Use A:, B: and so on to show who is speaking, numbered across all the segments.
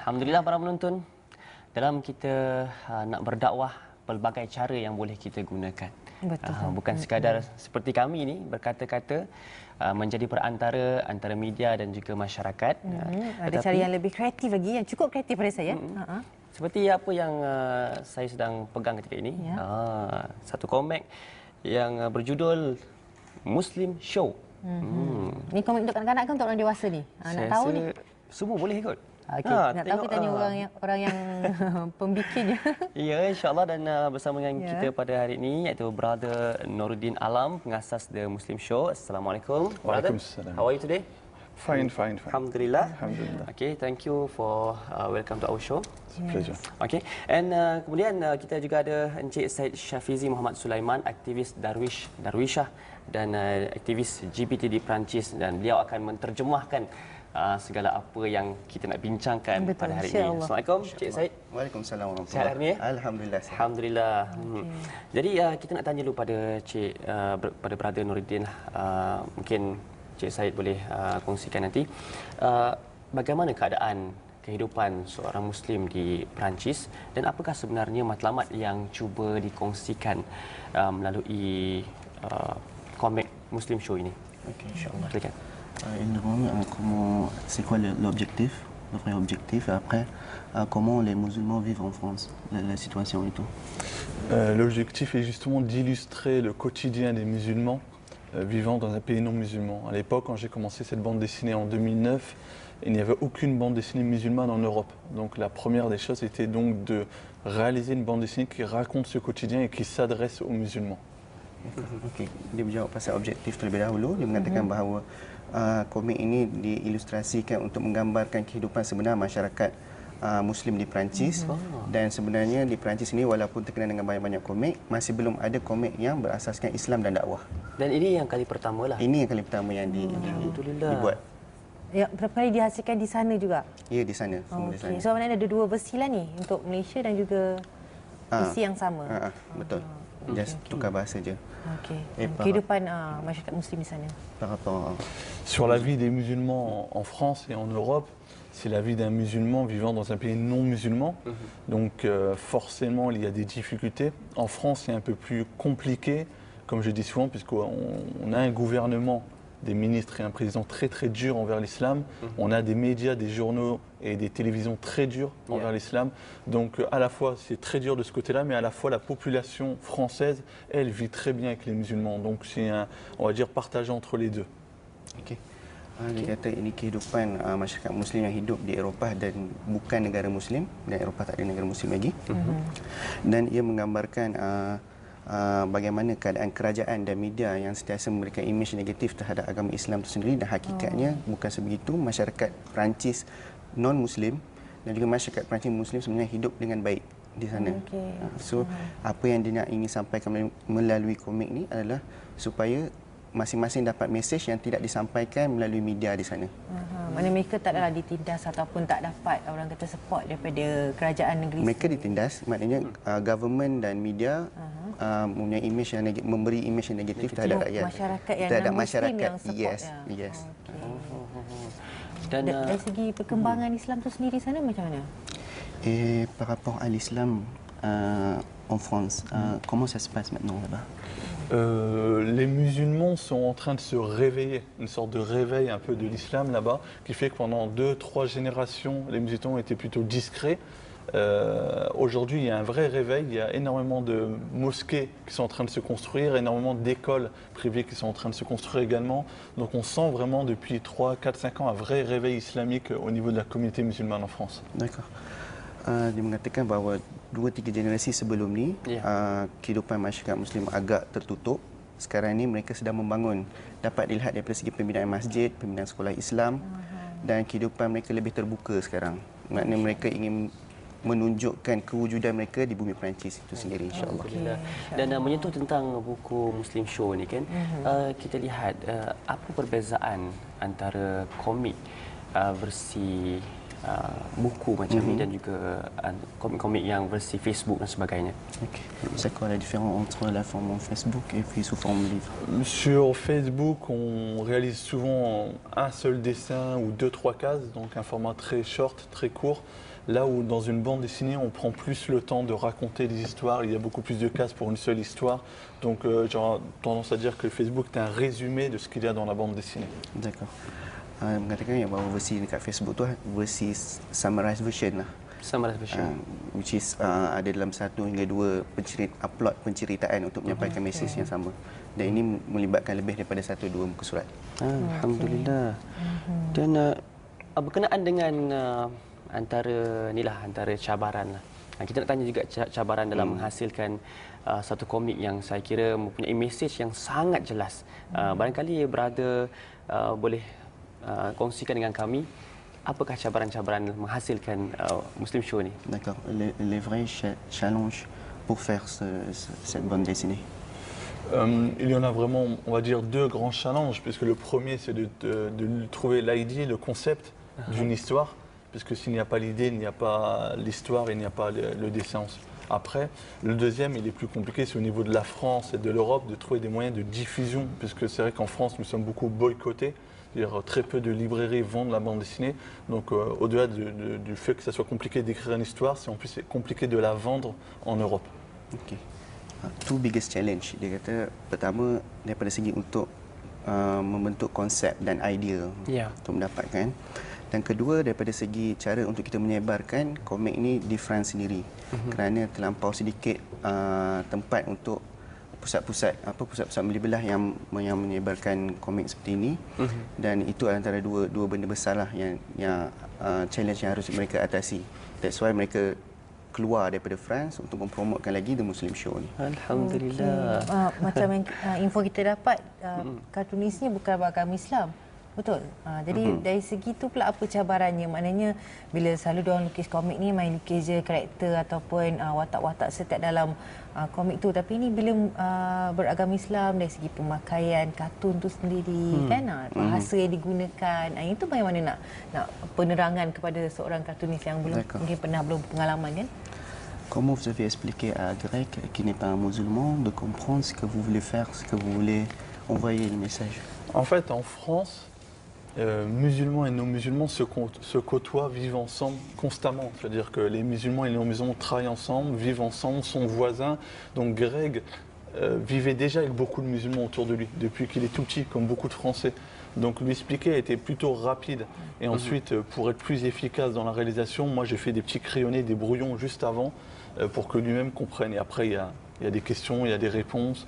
A: Alhamdulillah para penonton, dalam kita nak berdakwah, pelbagai cara yang boleh kita gunakan.
B: Betul.
A: Bukan sekadar seperti kami ni berkata-kata, menjadi perantara antara media dan juga masyarakat.
B: Ada cara yang lebih kreatif lagi, yang cukup kreatif pada saya.
A: Seperti apa yang saya sedang pegang ketika ini.
B: Ya.
A: Satu komik yang berjudul Muslim Show.
B: Ni komik untuk kanak-kanak ke untuk orang dewasa ni? Nak tahu ni?
A: Semua boleh ikut.
B: Okey, nak tahu kita tanya orang yang pembikinnya.
A: Ya, insyaAllah, dan bersama dengan kita pada hari ini iaitu Brother Nuruddin Alam, pengasas The Muslim Show. Assalamualaikum.
C: Waalaikumsalam.
A: How are you today?
C: Fine.
A: Alhamdulillah.
C: Alhamdulillah.
A: Okay, thank you for welcome to our show.
C: It's a pleasure.
A: Okay, and kemudian kita juga ada Encik Said Syafizi Muhammad Sulaiman, aktivis Darwishah dan aktivis LGBT di Perancis, dan beliau akan menterjemahkan segala apa yang kita nak bincangkan pada hari ini. Assalamualaikum, Cik Said.
D: Waalaikumsalam warahmatullahi
A: Sihat hari ni?
D: Alhamdulillah.
A: Alhamdulillah. Jadi kita nak tanya dulu pada Cik, pada Brother Nuruddin, mungkin Cik Said boleh kongsikan nanti bagaimana keadaan kehidupan seorang Muslim di Perancis dan apakah sebenarnya matlamat yang cuba dikongsikan melalui komik Muslim Show ini.
D: Okey, inshallah.
A: Silakan.
D: Comment, c'est quoi l'objectif, le vrai objectif, et après, comment les musulmans vivent en France, la situation et tout.
C: L'objectif est justement d'illustrer le quotidien des musulmans vivant dans un pays non musulman. À l'époque, quand j'ai commencé cette bande dessinée en 2009, il n'y avait aucune bande dessinée musulmane en Europe. Donc la première des choses était donc de réaliser une bande dessinée qui raconte ce quotidien et qui s'adresse aux musulmans.
D: Okey, dia berjawab pasal objektif terlebih dahulu. Dia mengatakan bahawa komik ini diilustrasikan untuk menggambarkan kehidupan sebenar masyarakat Muslim di Perancis. Dan sebenarnya di Perancis ini walaupun terkenal dengan banyak-banyak komik, masih belum ada komik yang berasaskan Islam dan dakwah.
A: Dan ini yang kali pertama lah.
D: Ini yang kali pertama yang dibuat.
B: Ya, berapa kali dihasilkan di sana juga?
D: Ya, di sana. Semua di sana.
B: So maknanya ada dua versi lah ni untuk Malaysia dan juga versi yang sama.
D: Betul. Just tukar bahasa je.
B: Okey. Kehidupan masyarakat Muslim di sana.
D: Par rapport
C: Sur la vie des musulmans en France et en Europe, c'est la vie d'un musulman vivant dans un pays non musulman. Donc forcément, il y a des difficultés. En France, c'est un peu plus compliqué, comme je dis souvent, puisqu'on a un gouvernement, des ministres et un président très dur envers l'islam. On a des médias, des journaux et des télévisions très durs envers l'islam. Donc à la fois c'est très dur de ce côté-là, mais à la fois la population française, elle vit très bien avec les musulmans. Donc c'est un, on va dire, partagé entre les deux.
D: Okey. Dia kata ini kehidupan masyarakat Muslim yang hidup di Eropah dan bukan negara Muslim, dan Eropah tak ada negara Muslim lagi. Dan ia menggambarkan bagaimana keadaan kerajaan dan media yang sentiasa memberikan imej negatif terhadap agama Islam itu sendiri, dan hakikatnya bukan sebegitu. Masyarakat Perancis non-Muslim dan juga masyarakat Perancis Muslim sebenarnya hidup dengan baik di sana. So apa yang dia nak ingin sampaikan melalui komik ni adalah supaya masing-masing dapat mesej yang tidak disampaikan melalui media di sana.
B: Mana mereka tak adalah ditindas ataupun tak dapat orang kata support daripada kerajaan negeri.
D: Mereka ditindas, maknanya government dan media mempunyai imej yang memberi imej yang negatif terhadap rakyat.
B: Masyarakat yang
D: terhadap
B: non-Muslim
D: masyarakat.
B: yang support.
D: Yes.
A: Dan
B: Dari segi perkembangan Islam tu sendiri sana macam mana?
D: Et par rapport à l'islam en France, comment ça se passe maintenant là-bas?
C: Les musulmans sont en train de se réveiller, une sorte de réveil un peu de l'islam là-bas, qui fait que pendant 2-3 générations, les musulmans étaient plutôt discrets. Aujourd'hui, il y a un vrai réveil, il y a énormément de mosquées qui sont en train de se construire, énormément d'écoles privées qui sont en train de se construire également. Donc on sent vraiment depuis 3, 4, 5 ans un vrai réveil islamique au niveau de la communauté musulmane en France.
D: D'accord. Dia mengatakan bahawa 2-3 generasi sebelum ni kehidupan masyarakat Muslim agak tertutup. Sekarang ni mereka sedang membangun. Dapat dilihat daripada segi pembinaan masjid, pembinaan sekolah Islam, dan kehidupan mereka lebih terbuka sekarang. Maknanya mereka ingin menunjukkan kewujudan mereka di bumi Perancis itu sendiri, insya-Allah.
A: Dan menyentuh tentang buku Muslim Show ni kan, kita lihat apa perbezaan antara komik versi buku macam ni dan juga komik-komik yang versi Facebook dan sebagainya.
D: Okay. C'est quoi la différence entre la forme Facebook et puis sous forme livre?
C: Sur Facebook, on réalise souvent un seul dessin ou 2-3 cases, donc un format très short, très court. Là où dans une bande dessinée, on prend plus le temps de raconter des histoires, il y a beaucoup plus de cases pour une seule histoire. Donc j'aurais tendance à dire que Facebook est un résumé de ce qu'il y a dans la bande dessinée.
D: D'accord. Mengatakan yang bahawa versi dekat Facebook tu versi summarized version lah.
A: Summarized version.
D: Which is ada dalam 1 hingga 2 upload penceritaan untuk menyampaikan mesej yang sama. Dan ini melibatkan lebih daripada 1-2 muka surat.
A: Alhamdulillah. Dan berkenaan dengan antara cabaran lah. Kita nak tanya juga cabaran dalam menghasilkan satu komik yang saya kira mempunyai mesej yang sangat jelas. Barangkali brother boleh kongsikan dengan kami apakah cabaran-cabaran menghasilkan Muslim Show ni.
D: D'accord. Les vrais challenges pour faire cette bande dessinée.
C: Il y en a vraiment, on va dire, 2 grands challenges, puisque le premier, c'est de trouver l'idée, le concept d'une histoire, puisque s'il n'y a pas l'idée, il n'y a pas l'histoire, il n'y a pas le dessin. Après, le deuxième, il est plus compliqué, c'est au niveau de la France et de l'Europe, de trouver des moyens de diffusion, puisque c'est vrai qu'en France, nous sommes beaucoup boycottés. C'est-à-dire très peu de librairies vendent la bande dessinée. Donc au-delà du fait que ça soit compliqué d'écrire une histoire, c'est en plus compliqué de la vendre en Europe.
D: Okay. Two biggest challenge. Dia kata pertama daripada segi untuk membentuk konsep dan idea untuk mendapatkan. Dan kedua daripada segi cara untuk kita menyebarkan komik ini di France sendiri. Kerana terlampau sedikit tempat untuk pusat-pusat beli belah yang menyebarkan komik seperti ini. Dan itu antara dua benda besar lah yang challenge yang harus mereka atasi. That's why mereka keluar daripada France untuk mempromotkan lagi The Muslim Show ni.
A: Alhamdulillah.
B: Macam yang info kita dapat, kartunisnya bukan beragama Islam. Betul. Jadi dari segi tu pula apa cabarannya? Maknanya bila selalu diorang lukis komik ni main lukis je karakter ataupun watak-watak setiap dalam komik tu, tapi ini bila beragama Islam dari segi pemakaian kartun tu sendiri kan, bahasa yang digunakan, itu bagaimana nak penerangan kepada seorang kartunis yang mungkin belum pengalaman kan?
D: Comment vous avez expliqué à Greg, qui n'est pas un musulman, de comprendre ce que vous voulez faire, ce que vous voulez envoyer le message?
C: En fait, en France, musulmans et non-musulmans se côtoient, vivent ensemble constamment. C'est-à-dire que les musulmans et les non-musulmans travaillent ensemble, vivent ensemble, sont voisins. Donc Greg vivait déjà avec beaucoup de musulmans autour de lui, depuis qu'il est tout petit, comme beaucoup de Français. Donc lui expliquer était plutôt rapide. Et ensuite, pour être plus efficace dans la réalisation, moi j'ai fait des petits crayonnés, des brouillons juste avant, pour que lui-même comprenne. Et après, il y a des questions, il y a des réponses.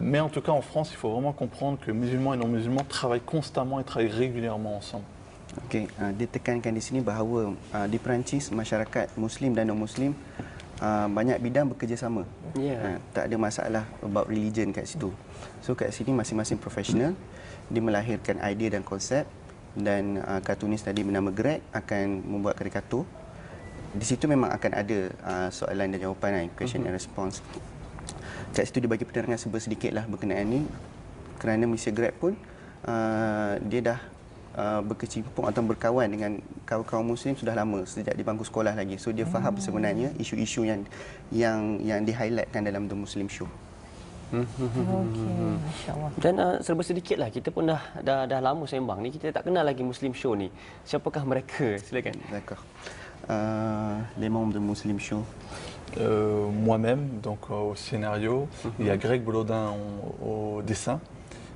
C: Mais en tout cas, en France, il faut vraiment comprendre que musulmans et non-musulmans travaillent constamment et travaillent régulièrement ensemble.
D: Okey, ditekankan di sini bahawa di Perancis, masyarakat Muslim dan non-Muslim banyak bidang bekerjasama. Tak ada masalah about religion kat situ. So kat sini masing-masing profesional, dia melahirkan idea dan konsep, dan kartunis tadi bernama Greg akan membuat karikatur. Di situ memang akan ada soalan dan jawapan, question and response. Kat situ dia bagi penerangan sedikit lah berkenaan ni, kerana Mr. Greg pun dia dah berkecimpung atau berkawan dengan kaum-kaum Muslim sudah lama, sejak di bangku sekolah lagi. So dia faham sebenarnya isu-isu yang di-highlightkan dalam The Muslim Show.
B: Okey, masya-Allah.
A: Dan serba sedikitlah, kita pun dah lama sembang ni, kita tak kenal lagi Muslim Show ni. Siapakah mereka? Silakan.
D: D'accord. Les membres de Muslim Show.
C: Moi-même, donc au scénario, il y a Greg Bolodin au dessin,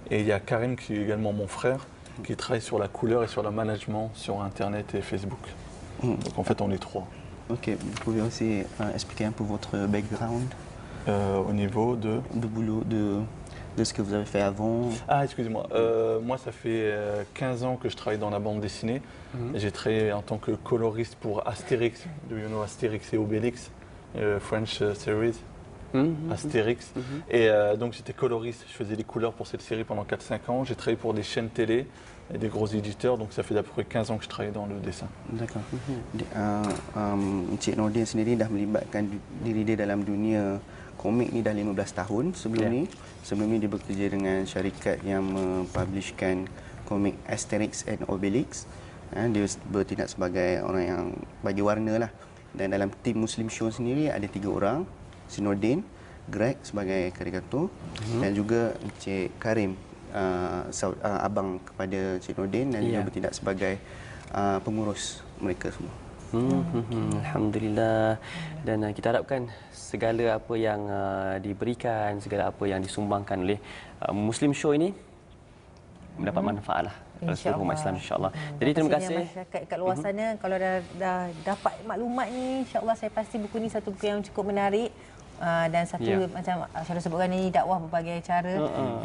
C: et il y a Karim qui est également mon frère, qui travaille sur la couleur et sur le management sur Internet et Facebook. Donc en fait, on est 3.
D: Ok, vous pouvez aussi expliquer un peu votre background
C: au niveau de
D: boulot, de ce que vous avez fait avant.
C: Ah, excusez-moi. Moi, ça fait 15 ans que je travaille dans la bande dessinée. J'ai travaillé en tant que coloriste pour Astérix, do you know Astérix et Obélix, French series, Astérix. Et donc j'étais coloriste, je faisais les couleurs pour cette série pendant 4-5 ans. J'ai travaillé pour des chaînes télé et des gros éditeurs, donc ça fait d'à peu près 15 ans que je travaille dans le dessin.
D: D'accord. Encik Nordin sendiri dah melibatkan diri dia dalam dunia komik ni dah 15 tahun sebelum ni. Sebelum ni dia bekerja dengan syarikat yang mempublishkan komik Asterix and Obelix. Dia bertindak sebagai orang yang bagi warna lah. Dan dalam tim Muslim Show sendiri ada 3 orang, si Nordin, Greg sebagai karikatur dan juga Encik Karim, abang kepada Encik Nordin, dan dia bertindak sebagai pengurus mereka semua.
A: Alhamdulillah. Dan kita harapkan segala apa yang diberikan, segala apa yang disumbangkan oleh Muslim Show ini mendapat manfaat lah pada seluruh umat Islam, insyaAllah. Jadi terima kasih.
B: Masyarakat kat luar sana, kalau dah dapat maklumat ni, insyaAllah saya pasti buku ni satu buku yang cukup menarik. Dan satu macam saya sebutkan ni, dakwah berbagai cara.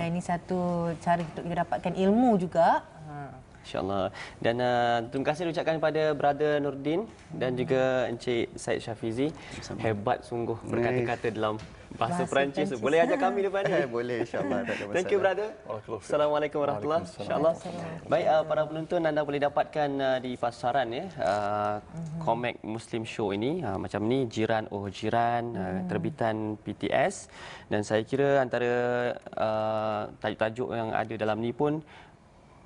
B: Ini satu cara untuk kita dapatkan ilmu juga.
A: InsyaAllah. Dan terima kasih diucapkan kepada Brother Nordin dan juga Encik Said Syafizi. Hebat sungguh berkata-kata dalam bahasa Perancis. Boleh ajak kami depan ni?
D: Boleh, insyaAllah.
A: Thank you, brother. Assalamualaikum warahmatullahi wabarakatuh. InsyaAllah. Baik, para penonton, anda boleh dapatkan di pasaran komik Muslim Show ini. Macam ni, Jiran Oh Jiran, terbitan PTS. Dan saya kira antara tajuk-tajuk yang ada dalam ni pun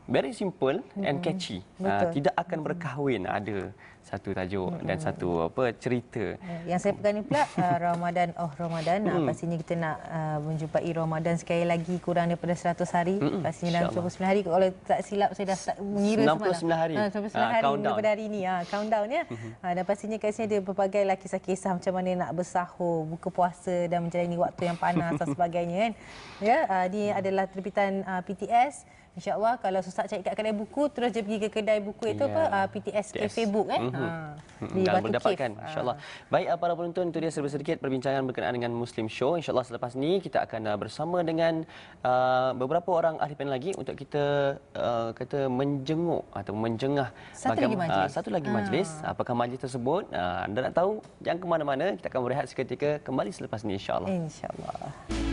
A: very simple and catchy. Tidak akan berkahwin, ada satu tajuk dan satu cerita.
B: Yang saya pegang ni pula Ramadan Ramadan. Pastinya kita nak menjumpai Ramadan sekali lagi, kurang daripada 100 hari. Pastinya dalam 99 hari, kalau tak silap saya dah start mengira
A: 99 hari.
B: 99 hari daripada hari ni. Countdown ya. Dan pastinya kat sini ada berbagai kisah-kisah macam mana nak bersahur, buka puasa dan menjalani waktu yang panas dan sebagainya kan. Ya, ini adalah terbitan PTS. InsyaAllah kalau susah cari kat kedai buku, terus je pergi ke kedai buku itu PTS Cafe Book kan. Di
A: dan
B: Batu
A: mendapatkan
B: Cave.
A: insyaAllah. Baik, para penonton, itu dia sedikit perbincangan berkenaan dengan Muslim Show. InsyaAllah selepas ni kita akan bersama dengan beberapa orang ahli panel lagi untuk kita kata menjenguk atau menjengah satu lagi majlis. Apakah majlis tersebut? Anda nak tahu? Jangan ke mana-mana. Kita akan berehat seketika, kembali selepas ni insyaAllah.
B: InsyaAllah.